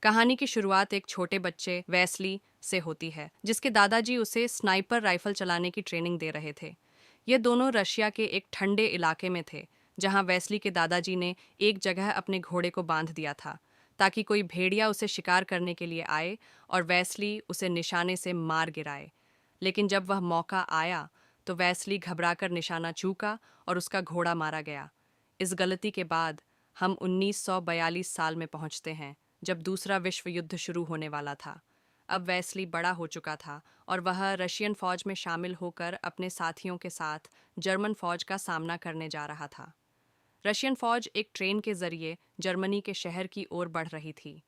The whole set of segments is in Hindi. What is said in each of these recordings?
कहानी की शुरुआत एक छोटे बच्चे वेस्ली से होती है, जिसके दादाजी उसे स्नाइपर राइफल चलाने की ट्रेनिंग दे रहे थे। ये दोनों रशिया के एक ठंडे इलाके में थे, जहां वेस्ली के दादाजी ने एक जगह अपने घोड़े को बांध दिया था, ताकि कोई भेड़िया उसे शिकार करने के लिए आए और वेस्ली उसे निशाने से मार गिराए। लेकिन जब वह मौका आया, तो वेस्ली घबराकर निशाना चूका और उसका घोड़ा मारा गया। इस गलती के बाद हम 1942 साल में पहुंचते हैं, जब दूसरा विश्व युद्ध शुरू होने वाला था। अब वेस्ली बड़ा हो चुका था और वह रशियन फौज में शामिल होकर अपने साथियों के साथ जर्मन फौज का सामना करने जा रहा था। रशियन फौज एक ट्रेन के जरिए जर्मनी के शहर की ओर बढ़ रही थी।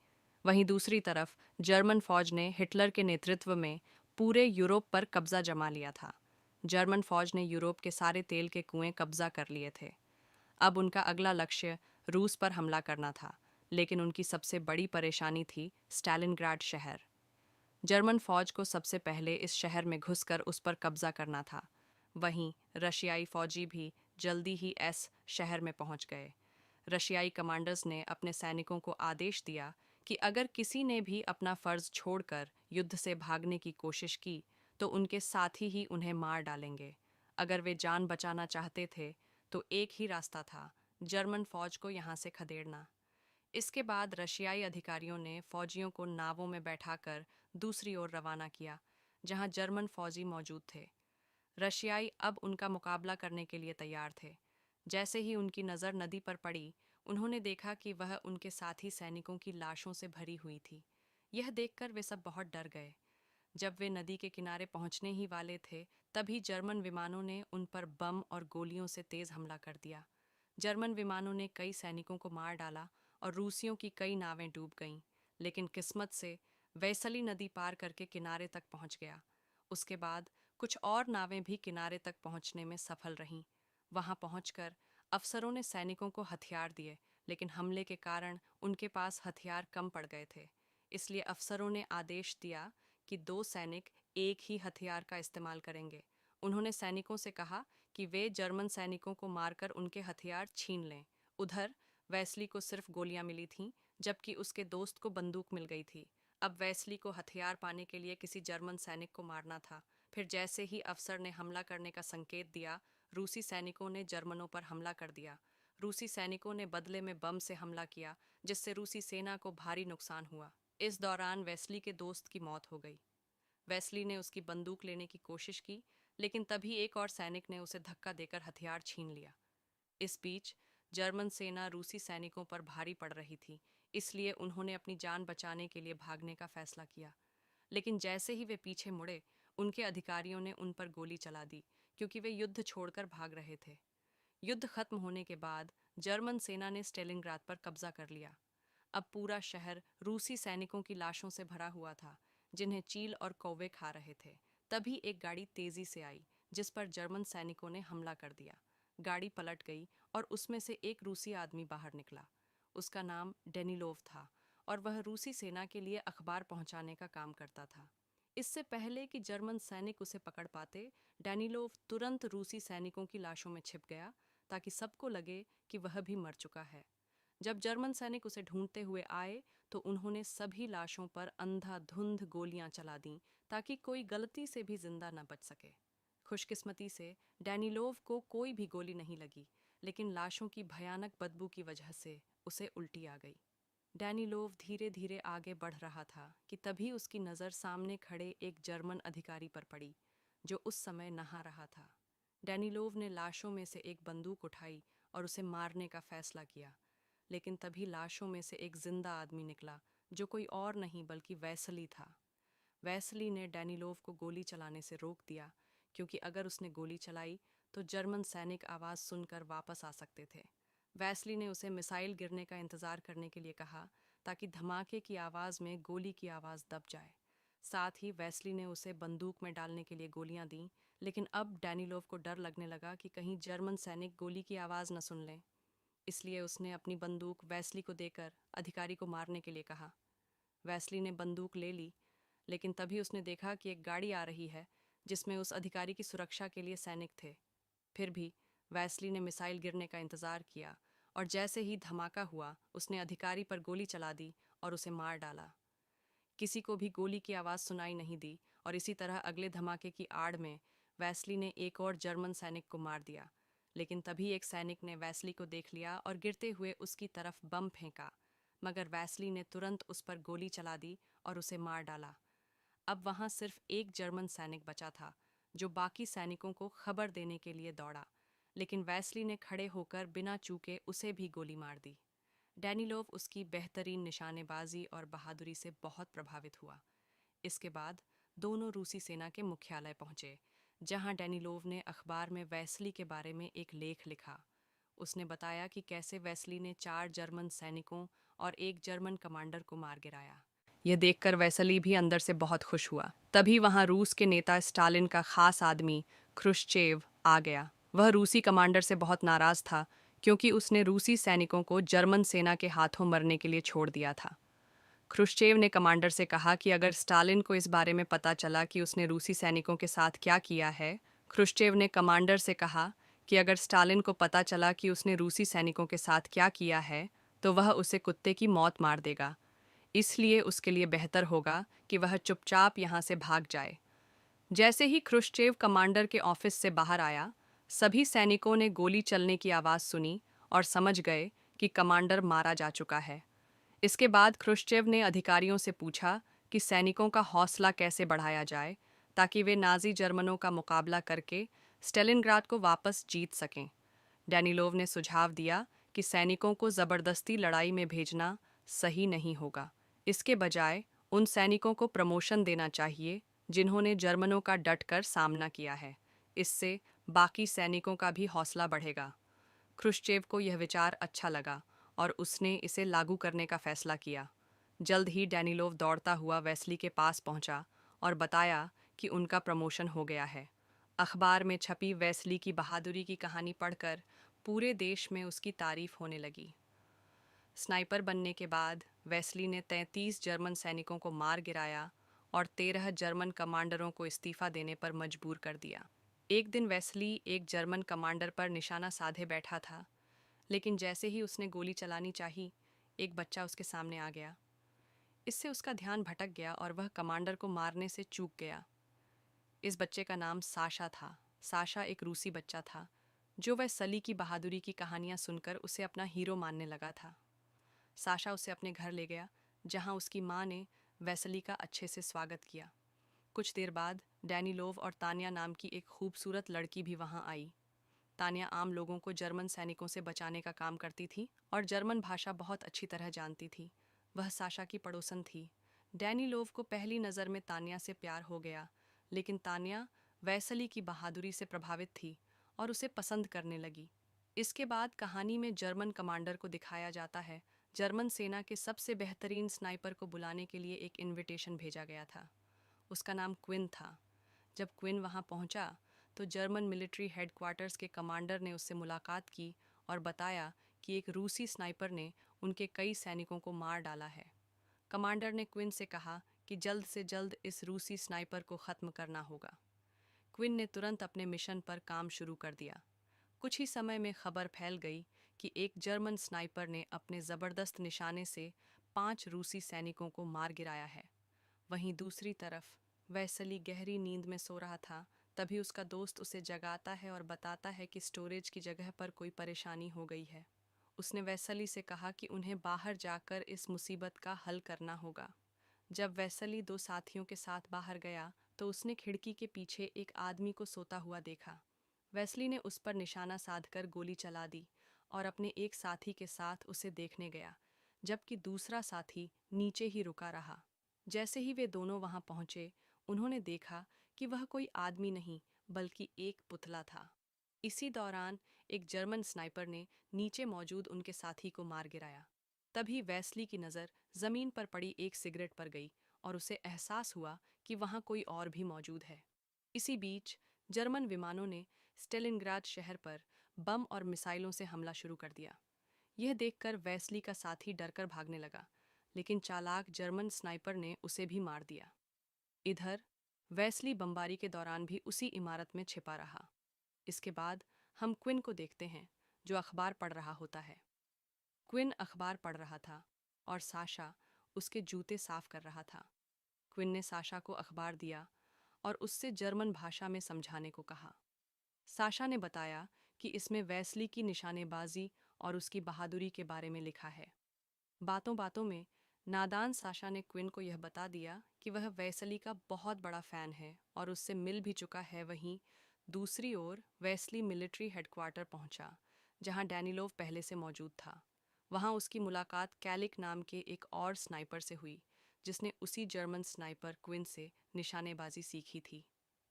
वहीं दूसरी तरफ जर्मन फौज ने हिटलर के नेतृत्व में पूरे यूरोप पर कब्जा जमा लिया था। जर्मन फौज ने यूरोप के सारे तेल के कुएं कब्जा कर लिए थे। अब उनका अगला लक्ष्य रूस पर हमला करना था, लेकिन उनकी सबसे बड़ी परेशानी थी स्टालिनग्राड शहर। जर्मन फौज को सबसे पहले इस शहर में घुसकर उस पर कब्जा करना था। वहीं रशियाई फौजी भी जल्दी ही एस शहर में पहुंच गए। रशियाई कमांडर्स ने अपने सैनिकों को आदेश दिया कि अगर किसी ने भी अपना फर्ज छोड़कर युद्ध से भागने की कोशिश की, तो उनके साथी ही उन्हें मार डालेंगे। अगर वे जान बचाना चाहते थे, तो एक ही रास्ता था, जर्मन फौज को यहाँ से खदेड़ना। इसके बाद रशियाई अधिकारियों ने फौजियों को नावों में बैठाकर दूसरी ओर रवाना किया, जहां जर्मन फौजी मौजूद थे। रशियाई अब उनका मुकाबला करने के लिए तैयार थे। जैसे ही उनकी नज़र नदी पर पड़ी, उन्होंने देखा कि वह उनके साथी सैनिकों की लाशों से भरी हुई थी। यह देखकर वे सब बहुत डर गए। जब वे नदी के किनारे पहुंचने ही वाले थे, तभी जर्मन विमानों ने उन पर बम और गोलियों से तेज हमला कर दिया। जर्मन विमानों ने कई सैनिकों को मार डाला और रूसियों की कई नावें डूब गईं, लेकिन किस्मत से वैसली नदी पार करके किनारे तक पहुंच गया। उसके बाद कुछ और नावें भी किनारे तक पहुंचने में सफल रहीं। वहां पहुंचकर अफसरों ने सैनिकों को हथियार दिए, लेकिन हमले के कारण उनके पास हथियार कम पड़ गए थे। इसलिए अफसरों ने आदेश दिया कि दो सैनिक एक ही हथियार का इस्तेमाल करेंगे। उन्होंने सैनिकों से कहा कि वे जर्मन सैनिकों को मारकर उनके हथियार छीन लें। उधर वेस्ली को सिर्फ गोलियां मिली थीं, जबकि उसके दोस्त को बंदूक मिल गई थी। अब वेस्ली को हथियार पाने के लिए किसी जर्मन सैनिक को मारना था। फिर जैसे ही अफसर ने हमला करने का संकेत दिया, रूसी सैनिकों ने जर्मनों पर हमला कर दिया। रूसी सैनिकों ने बदले में बम से हमला किया, जिससे रूसी सेना को भारी नुकसान हुआ। इस दौरान वेस्ली के दोस्त की मौत हो गई। वेस्ली ने उसकी बंदूक लेने की कोशिश की, लेकिन तभी एक और सैनिक ने उसे धक्का देकर हथियार छीन लिया। इस बीच जर्मन सेना रूसी सैनिकों पर भारी पड़ रही थी, इसलिए उन्होंने अपनी जान बचाने के लिए भागने का फैसला किया। लेकिन जैसे ही वे पीछे मुड़े, उनके अधिकारियों ने उन पर गोली चला दी, क्योंकि वे युद्ध छोड़कर भाग रहे थे। युद्ध खत्म होने के बाद जर्मन सेना ने स्टेलिनग्राद पर कब्जा कर लिया। अब पूरा शहर रूसी सैनिकों की लाशों से भरा हुआ था, जिन्हें चील और कौवे खा रहे थे। तभी एक गाड़ी तेजी से आई, जिस पर जर्मन सैनिकों ने हमला कर दिया। गाड़ी पलट गई और उसमें से एक रूसी आदमी बाहर निकला। उसका नाम डेनिलोव था और वह रूसी सेना के लिए अखबार पहुंचाने का काम करता था। इससे पहले कि जर्मन सैनिक उसे पकड़ पाते, डेनिलोव तुरंत रूसी सैनिकों की लाशों में छिप गया, ताकि सबको लगे कि वह भी मर चुका है। जब जर्मन सैनिक उसे ढूंढते हुए आए, तो उन्होंने सभी लाशों पर अंधाधुंध गोलियां चला दीं, ताकि कोई गलती से भी जिंदा न बच सके। खुशकिस्मती से डैनिलोव को कोई भी गोली नहीं लगी, लेकिन लाशों की भयानक बदबू की वजह से उसे उल्टी आ गई। डैनिलोव धीरे धीरे आगे बढ़ रहा था कि तभी उसकी नज़र सामने खड़े एक जर्मन अधिकारी पर पड़ी, जो उस समय नहा रहा था। डैनिलोव ने लाशों में से एक बंदूक उठाई और उसे मारने का फैसला किया, लेकिन तभी लाशों में से एक जिंदा आदमी निकला, जो कोई और नहीं बल्कि वैसली था। वैसली ने डैनिलोव को गोली चलाने से रोक दिया, क्योंकि अगर उसने गोली चलाई तो जर्मन सैनिक आवाज़ सुनकर वापस आ सकते थे। वैसली ने उसे मिसाइल गिरने का इंतज़ार करने के लिए कहा, ताकि धमाके की आवाज़ में गोली की आवाज़ दब जाए। साथ ही वैसली ने उसे बंदूक में डालने के लिए गोलियां दीं, लेकिन अब डैनिलोव को डर लगने लगा कि कहीं जर्मन सैनिक गोली की आवाज़ न सुन लें। इसलिए उसने अपनी बंदूक वैसली को देकर अधिकारी को मारने के लिए कहा। वैसली ने बंदूक ले ली, लेकिन तभी उसने देखा कि एक गाड़ी आ रही है, जिसमें उस अधिकारी की सुरक्षा के लिए सैनिक थे। फिर भी वैसली ने मिसाइल गिरने का इंतज़ार किया, और जैसे ही धमाका हुआ, उसने अधिकारी पर गोली चला दी और उसे मार डाला। किसी को भी गोली की आवाज़ सुनाई नहीं दी और इसी तरह अगले धमाके की आड़ में वेस्ली ने एक और जर्मन सैनिक को मार दिया। लेकिन तभी एक सैनिक ने वेस्ली को देख लिया और गिरते हुए उसकी तरफ बम फेंका, मगर वेस्ली ने तुरंत उस पर गोली चला दी और उसे मार डाला। अब वहां सिर्फ एक जर्मन सैनिक बचा था, जो बाकी सैनिकों को खबर देने के लिए दौड़ा, लेकिन वेस्ली ने खड़े होकर बिना चूके उसे भी गोली मार दी। डैनिलोव उसकी बेहतरीन निशानेबाजी और बहादुरी से बहुत प्रभावित हुआ। इसके बाद दोनों रूसी सेना के मुख्यालय पहुंचे, जहां डैनिलोव ने अखबार में वेस्ली के बारे में एक लेख लिखा। उसने बताया कि कैसे वेस्ली ने 4 जर्मन सैनिकों और एक जर्मन कमांडर को मार गिराया। यह देखकर वेस्ली भी अंदर से बहुत खुश हुआ। तभी वहां रूस के नेता स्टालिन का खास आदमी ख्रुश्चेव आ गया। वह रूसी कमांडर से बहुत नाराज था, क्योंकि उसने रूसी सैनिकों को जर्मन सेना के हाथों मरने के लिए छोड़ दिया था। ख्रुश्चेव ने कमांडर से कहा कि अगर स्टालिन को इस बारे में पता चला कि उसने रूसी सैनिकों के साथ क्या किया है, ख्रुश्चेव ने कमांडर से कहा कि अगर स्टालिन को पता चला कि उसने रूसी सैनिकों के साथ क्या किया है, तो वह उसे कुत्ते की मौत मार देगा। इसलिए उसके लिए बेहतर होगा कि वह चुपचाप यहाँ से भाग जाए। जैसे ही ख्रुश्चेव कमांडर के ऑफिस से बाहर आया, सभी सैनिकों ने गोली चलने की आवाज़ सुनी और समझ गए कि कमांडर मारा जा चुका है। इसके बाद ख्रुश्चेव ने अधिकारियों से पूछा कि सैनिकों का हौसला कैसे बढ़ाया जाए, ताकि वे नाजी जर्मनों का मुकाबला करके स्टेलिनग्राड को वापस जीत सकें। डैनिलोव ने सुझाव दिया कि सैनिकों को ज़बरदस्ती लड़ाई में भेजना सही नहीं होगा। इसके बजाय उन सैनिकों को प्रमोशन देना चाहिए जिन्होंने जर्मनों का डटकर सामना किया है। इससे बाकी सैनिकों का भी हौसला बढ़ेगा। ख्रुश्चेव को यह विचार अच्छा लगा और उसने इसे लागू करने का फैसला किया। जल्द ही डैनिलोव दौड़ता हुआ वेस्ली के पास पहुंचा और बताया कि उनका प्रमोशन हो गया है। अखबार में छपी वेस्ली की बहादुरी की कहानी पढ़कर पूरे देश में उसकी तारीफ होने लगी। स्नाइपर बनने के बाद वेस्ली ने 33 जर्मन सैनिकों को मार गिराया और 13 जर्मन कमांडरों को इस्तीफा देने पर मजबूर कर दिया। एक दिन वेस्ली एक जर्मन कमांडर पर निशाना साधे बैठा था, लेकिन जैसे ही उसने गोली चलानी चाही, एक बच्चा उसके सामने आ गया। इससे उसका ध्यान भटक गया और वह कमांडर को मारने से चूक गया। इस बच्चे का नाम साशा था। साशा एक रूसी बच्चा था, जो वह सली की बहादुरी की कहानियां सुनकर उसे अपना हीरो मानने लगा था। साशा उसे अपने घर ले गया, जहां उसकी माँ ने वेस्ली का अच्छे से स्वागत किया। कुछ देर बाद डैनिलोव और तान्या नाम की एक खूबसूरत लड़की भी वहां आई। तान्या आम लोगों को जर्मन सैनिकों से बचाने का काम करती थी और जर्मन भाषा बहुत अच्छी तरह जानती थी। वह साशा की पड़ोसन थी। डैनिलोव को पहली नज़र में तान्या से प्यार हो गया, लेकिन तान्या वेस्ली की बहादुरी से प्रभावित थी और उसे पसंद करने लगी। इसके बाद कहानी में जर्मन कमांडर को दिखाया जाता है। जर्मन सेना के सबसे बेहतरीन स्नाइपर को बुलाने के लिए एक इनविटेशन भेजा गया था। उसका नाम क्विन था। जब क्विन वहां पहुंचा, तो जर्मन मिलिट्री हेडक्वार्टर्स के कमांडर ने उससे मुलाकात की और बताया कि एक रूसी स्नाइपर ने उनके कई सैनिकों को मार डाला है। कमांडर ने क्विन से कहा कि जल्द से जल्द इस रूसी स्नाइपर को ख़त्म करना होगा। क्विन ने तुरंत अपने मिशन पर काम शुरू कर दिया। कुछ ही समय में खबर फैल गई कि एक जर्मन स्नाइपर ने अपने ज़बरदस्त निशाने से 5 रूसी सैनिकों को मार गिराया है। वहीं दूसरी तरफ वेस्ली गहरी नींद में सो रहा था। तभी उसका दोस्त उसे जगाता है और बताता है कि स्टोरेज की जगह पर कोई परेशानी हो गई है। उसने वेस्ली से कहा कि उन्हें बाहर जाकर इस मुसीबत का हल करना होगा। जब वेस्ली 2 साथियों के साथ बाहर गया, तो उसने खिड़की के पीछे एक आदमी को सोता हुआ देखा। वेस्ली ने उस पर निशाना साधकर गोली चला दी और अपने एक साथी के साथ उसे देखने गया, जबकि दूसरा साथी नीचे ही रुका रहा। जैसे ही वे दोनों वहां पहुंचे, उन्होंने देखा कि वह कोई आदमी नहीं बल्कि एक पुतला था। इसी दौरान एक जर्मन स्नाइपर ने नीचे मौजूद उनके साथी को मार गिराया। तभी वेस्ली की नज़र जमीन पर पड़ी एक सिगरेट पर गई और उसे एहसास हुआ कि वहां कोई और भी मौजूद है। इसी बीच जर्मन विमानों ने स्टेलिनग्राड शहर पर बम और मिसाइलों से हमला शुरू कर दिया। यह देखकर वेस्ली का साथी डरकर भागने लगा, लेकिन चालाक जर्मन स्नाइपर ने उसे भी मार दिया। इधर वेस्ली बमबारी के दौरान भी उसी इमारत में छिपा रहा। इसके बाद हम क्विन को देखते हैं, जो अखबार पढ़ रहा होता है। क्विन अखबार पढ़ रहा था और साशा उसके जूते साफ कर रहा था। क्विन ने साशा को अखबार दिया और उससे जर्मन भाषा में समझाने को कहा। साशा ने बताया कि इसमें वेस्ली की निशानेबाजी और उसकी बहादुरी के बारे में लिखा है। बातों बातों में नादान साशा ने क्विन को यह बता दिया कि वह वेस्ली का बहुत बड़ा फैन है और उससे मिल भी चुका है। वहीं दूसरी ओर वेस्ली मिलिट्री हेडक्वार्टर पहुंचा, जहां डैनिलोव पहले से मौजूद था। वहां उसकी मुलाकात कैलिक नाम के एक और स्नाइपर से हुई, जिसने उसी जर्मन स्नाइपर क्विन से निशानेबाजी सीखी थी।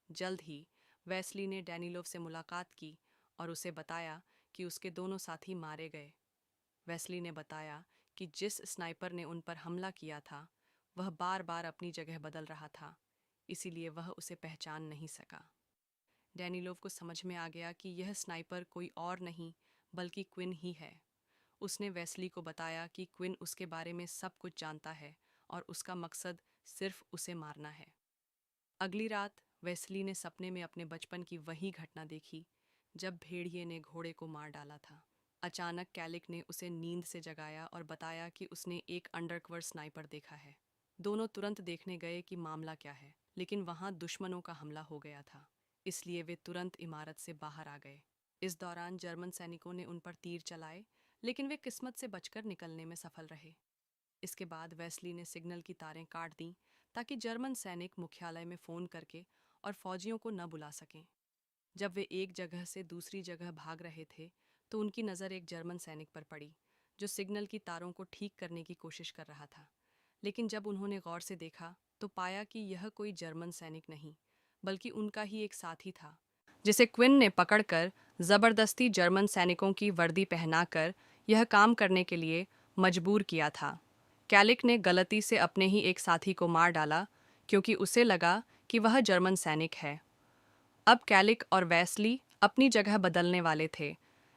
जल्द ही वेस्ली ने डैनिलोव से मुलाकात की और उसे बताया कि उसके दोनों साथी मारे गए। वेस्ली ने बताया कि जिस स्नाइपर ने उन पर हमला किया था वह बार बार अपनी जगह बदल रहा था, इसीलिए वह उसे पहचान नहीं सका। डैनिलोव को समझ में आ गया कि यह स्नाइपर कोई और नहीं बल्कि क्विन ही है। उसने वेस्ली को बताया कि क्विन उसके बारे में सब कुछ जानता है और उसका मकसद सिर्फ उसे मारना है। अगली रात वेस्ली ने सपने में अपने बचपन की वही घटना देखी, जब भेड़िए ने घोड़े को मार डाला था। अचानक कैलिक ने उसे नींद से जगाया और बताया कि उसने एक अंडरकवर स्नाइपर देखा है। दोनों तुरंत देखने गए कि मामला क्या है, लेकिन वहां दुश्मनों का हमला हो गया था, इसलिए वे तुरंत इमारत से बाहर आ गए। इस दौरान जर्मन सैनिकों ने उन पर तीर चलाए, लेकिन वे किस्मत से बचकर निकलने में सफल रहे। इसके बाद वेस्ली ने सिग्नल की तारें काट दीं ताकि जर्मन सैनिक मुख्यालय में फ़ोन करके और फौजियों को न बुला सकें। जब वे एक जगह से दूसरी जगह भाग रहे थे तो उनकी नज़र एक जर्मन सैनिक पर पड़ी, जो सिग्नल की तारों को ठीक करने की कोशिश कर रहा था। लेकिन जब उन्होंने गौर से देखा तो पाया कि यह कोई जर्मन सैनिक नहीं बल्कि उनका ही एक साथी था, जिसे क्विन ने पकड़कर ज़बरदस्ती जर्मन सैनिकों की वर्दी पहनाकर यह काम करने के लिए मजबूर किया था। कैलिक ने गलती से अपने ही एक साथी को मार डाला क्योंकि उसे लगा कि वह जर्मन सैनिक है। अब कैलिक और वेस्ली अपनी जगह बदलने वाले थे,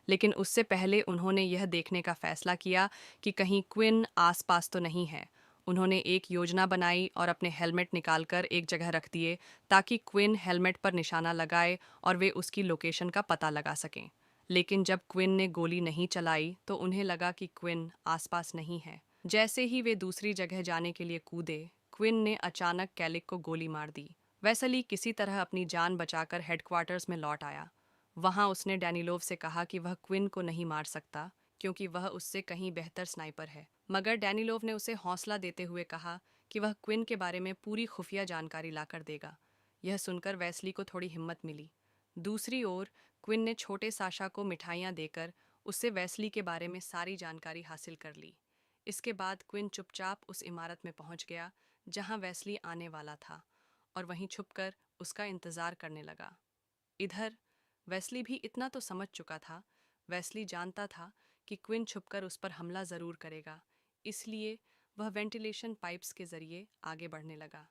लेकिन उससे पहले उन्होंने यह देखने का फैसला किया कि कहीं क्विन आसपास तो नहीं है। उन्होंने एक योजना बनाई और अपने हेलमेट निकालकर एक जगह रख दिए ताकि क्विन हेलमेट पर निशाना लगाए और वे उसकी लोकेशन का पता लगा सकें। लेकिन जब क्विन ने गोली नहीं चलाई तो उन्हें लगा कि क्विन आसपास नहीं है। जैसे ही वे दूसरी जगह जाने के लिए कूदे, क्विन ने अचानक कैलिक को गोली मार दी। वेस्ली किसी तरह अपनी जान बचाकर हेडक्वार्टर्स में लौट आया। वहां उसने डैनिलोव से कहा कि वह क्विन को नहीं मार सकता क्योंकि वह उससे कहीं बेहतर स्नाइपर है। मगर डैनिलोव ने उसे हौसला देते हुए कहा कि वह क्विन के बारे में पूरी खुफिया जानकारी लाकर देगा। यह सुनकर वेस्ली को थोड़ी हिम्मत मिली। दूसरी ओर क्विन ने छोटे साशा को मिठाइयाँ देकर उससे वेस्ली के बारे में सारी जानकारी हासिल कर ली। इसके बाद क्विन चुपचाप उस इमारत में पहुंच गया जहां वेस्ली आने वाला था और वहीं छुपकर उसका इंतजार करने लगा। इधर वेस्ली भी इतना तो समझ चुका था। वेस्ली जानता था कि क्विन छुपकर उस पर हमला जरूर करेगा, इसलिए वह वेंटिलेशन पाइप्स के जरिए आगे बढ़ने लगा।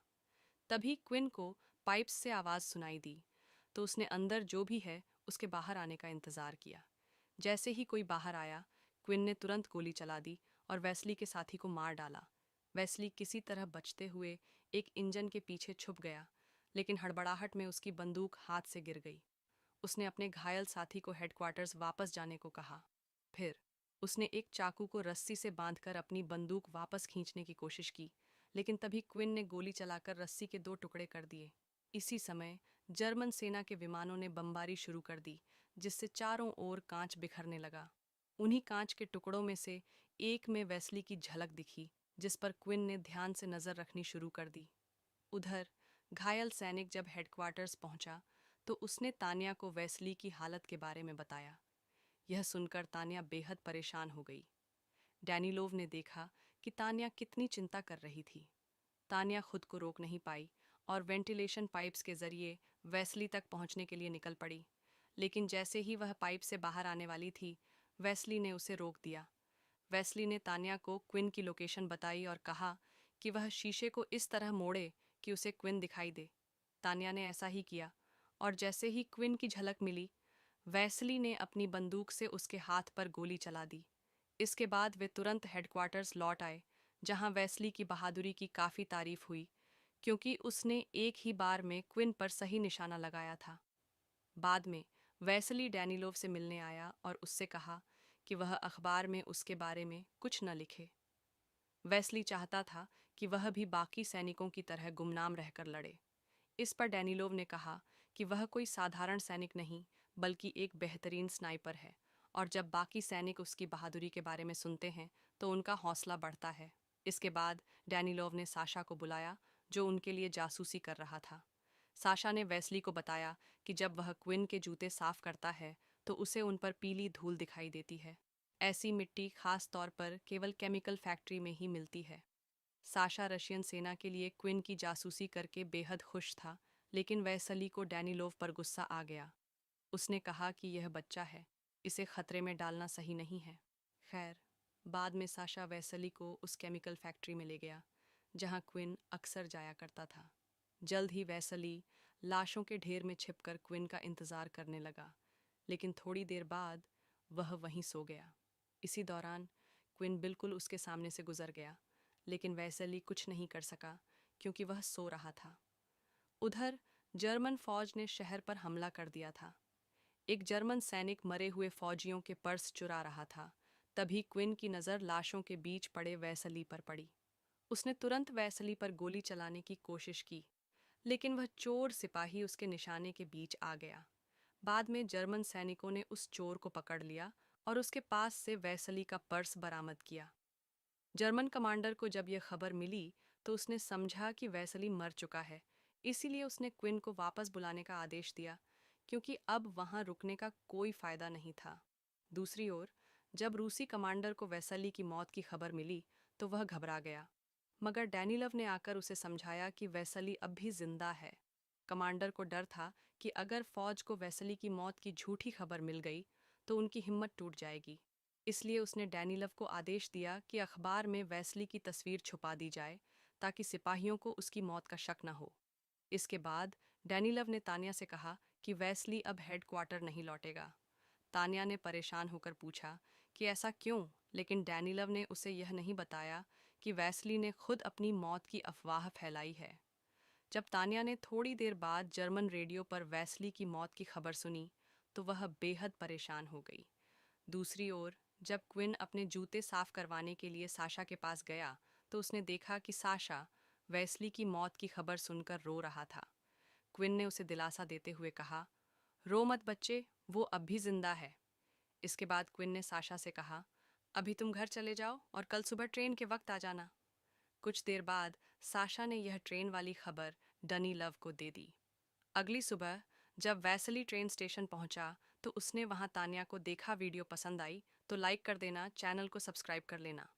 तभी क्विन को पाइप्स से आवाज़ सुनाई दी, तो उसने अंदर जो भी है उसके बाहर आने का इंतजार किया। जैसे ही कोई बाहर आया, क्विन ने तुरंत गोली चला दी और वेस्ली के साथी को मार डाला। वेस्ली किसी तरह बचते हुए एक इंजन के पीछे छुप गया, लेकिन हड़बड़ाहट में उसकी बंदूक हाथ से गिर गई। उसने अपने घायल साथी को हेडक्वार्टर्स वापस जाने को कहा। फिर उसने एक चाकू को रस्सी से बांधकर अपनी बंदूक वापस खींचने की कोशिश की, लेकिन तभी क्विन ने गोली चलाकर रस्सी के 2 टुकड़े कर दिए। इसी समय जर्मन सेना के विमानों ने बमबारी शुरू कर दी, जिससे चारों ओर कांच बिखरने लगा। उन्हीं कांच के टुकड़ों में से एक में वेस्ली की झलक दिखी, जिस पर क्विन ने ध्यान से नजर रखनी शुरू कर दी। उधर घायल सैनिक जब हेडक्वार्टर्स पहुंचा तो उसने तान्या को वेस्ली की हालत के बारे में बताया। यह सुनकर तान्या बेहद परेशान हो गई। डैनिलोव ने देखा कि तान्या कितनी चिंता कर रही थी। तान्या खुद को रोक नहीं पाई और वेंटिलेशन पाइप्स के जरिए वेस्ली तक पहुंचने के लिए निकल पड़ी। लेकिन जैसे ही वह पाइप से बाहर आने वाली थी, वेस्ली ने उसे रोक दिया। वेस्ली ने तान्या को क्विन की लोकेशन बताई और कहा कि वह शीशे को इस तरह मोड़े कि उसे क्विन दिखाई दे। तान्या ने ऐसा ही किया और जैसे ही क्विन की झलक मिली, वेस्ली ने अपनी बंदूक से उसके हाथ पर गोली चला दी। इसके बाद वे तुरंत हेडक्वार्टर्स लौट आए, जहां वेस्ली की बहादुरी की काफ़ी तारीफ हुई क्योंकि उसने एक ही बार में क्विन पर सही निशाना लगाया था। बाद में वेस्ली डैनिलोव से मिलने आया और उससे कहा कि वह अखबार में उसके बारे में कुछ न लिखे। वेस्ली चाहता था कि वह भी बाकी सैनिकों की तरह गुमनाम रहकर लड़े। इस पर डैनिलोव ने कहा कि वह कोई साधारण सैनिक नहीं बल्कि एक बेहतरीन स्नाइपर है, और जब बाकी सैनिक उसकी बहादुरी के बारे में सुनते हैं तो उनका हौसला बढ़ता है। इसके बाद डैनिलोव ने साशा को बुलाया, जो उनके लिए जासूसी कर रहा था। साशा ने वेस्ली को बताया कि जब वह क्विन के जूते साफ करता है तो उसे उन पर पीली धूल दिखाई देती है। ऐसी मिट्टी खास तौर पर केवल केमिकल फैक्ट्री में ही मिलती है। साशा रशियन सेना के लिए क्विन की जासूसी करके बेहद खुश था, लेकिन वेसली को डैनिलोव पर गुस्सा आ गया। उसने कहा कि यह बच्चा है, इसे खतरे में डालना सही नहीं है। खैर, बाद में साशा वेसली को उस केमिकल फैक्ट्री में ले गया जहां क्विन अक्सर जाया करता था। जल्द ही वेसली लाशों के ढेर में छिपकर क्विन का इंतजार करने लगा, लेकिन थोड़ी देर बाद वह वहीं सो गया। इसी दौरान क्विन बिल्कुल उसके सामने से गुजर गया, लेकिन वेसली कुछ नहीं कर सका क्योंकि वह सो रहा था। उधर जर्मन फौज ने शहर पर हमला कर दिया था। एक जर्मन सैनिक मरे हुए फौजियों के पर्स चुरा रहा था। तभी क्विन की नज़र लाशों के बीच पड़े वेसली पर पड़ी। उसने तुरंत वेसली पर गोली चलाने की कोशिश की, लेकिन वह चोर सिपाही उसके निशाने के बीच आ गया। बाद में जर्मन सैनिकों ने उस चोर को पकड़ लिया और उसके पास से वेसली का पर्स बरामद किया। जर्मन कमांडर को जब यह खबर मिली तो उसने समझा कि वेसली मर चुका है, इसीलिए उसने क्विन को वापस बुलाने का आदेश दिया, क्योंकि अब वहां रुकने का कोई फायदा नहीं था। दूसरी ओर, जब रूसी कमांडर को वेसली की मौत की खबर मिली तो वह घबरा गया, मगर डैनिलव ने आकर उसे समझाया कि वेसली अब भी जिंदा है। कमांडर को डर था कि अगर फौज को वेसली की मौत की झूठी खबर मिल गई तो उनकी हिम्मत टूट जाएगी। इसलिए उसने डैनिलव को आदेश दिया कि अखबार में वेस्ली की तस्वीर छुपा दी जाए ताकि सिपाहियों को उसकी मौत का शक न हो। इसके बाद डैनिलव ने तान्या से कहा कि वेस्ली अब हेडक्वार्टर नहीं लौटेगा। तान्या ने परेशान होकर पूछा कि ऐसा क्यों, लेकिन डैनिलव ने उसे यह नहीं बताया कि वेस्ली ने खुद अपनी मौत की अफवाह फैलाई है। जब तान्या ने थोड़ी देर बाद जर्मन रेडियो पर वेस्ली की मौत की खबर सुनी तो वह बेहद परेशान हो गई। दूसरी ओर, जब क्विन अपने जूते साफ करवाने के लिए साशा के पास गया तो उसने देखा कि साशा वेस्ली की मौत की खबर सुनकर रो रहा था। क्विन ने उसे दिलासा देते हुए कहा, रो मत बच्चे, वो अब भी जिंदा है। इसके बाद क्विन ने साशा से कहा, अभी तुम घर चले जाओ और कल सुबह ट्रेन के वक्त आ जाना। कुछ देर बाद साशा ने यह ट्रेन वाली खबर डैनिलव को दे दी। अगली सुबह जब वेसली ट्रेन स्टेशन पहुंचा तो उसने वहां तान्या को देखा। वीडियो पसंद आई तो लाइक कर देना, चैनल को सब्सक्राइब कर लेना।